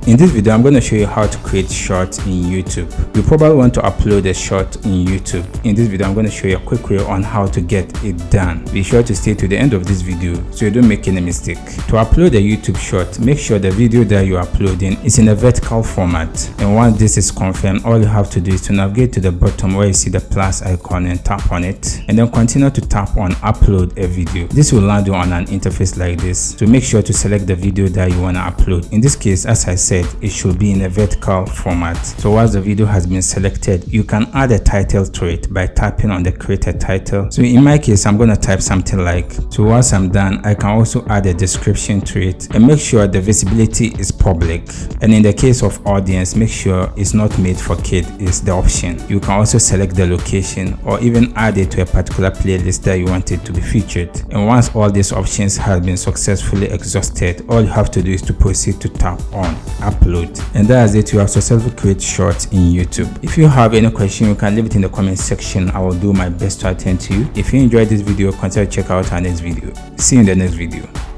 In this video, I'm going to show you how to create shorts in YouTube. You probably want to upload a short in YouTube. In this video, I'm going to show you a quick way on how to get it done. Be sure to stay to the end of this video so you don't make any mistake. To upload a YouTube short, make sure the video that you're uploading is in a vertical format. And once this is confirmed, all you have to do is to navigate to the bottom where you see the plus icon and tap on it, and then continue to tap on upload a video. This will land you on an interface like this. So make sure to select the video that you want to upload. In this case, as I said, it should be in a vertical format. So once the video has been selected, you can add a title to it by tapping on the create a title. So in my case, I'm going to type something like, so once I'm done, I can also add a description to it and make sure the visibility is public. And in the case of audience, make sure it's not made for kids is the option. You can also select the location or even add it to a particular playlist that you want it to be featured. And once all these options have been successfully exhausted, all you have to do is to proceed to tap on upload, and that's it. You have successfully created shorts in YouTube. If you have any question, you can leave it in the comment section. I will do my best to attend to you. If you enjoyed this video, consider check out our next video. See you in the next video.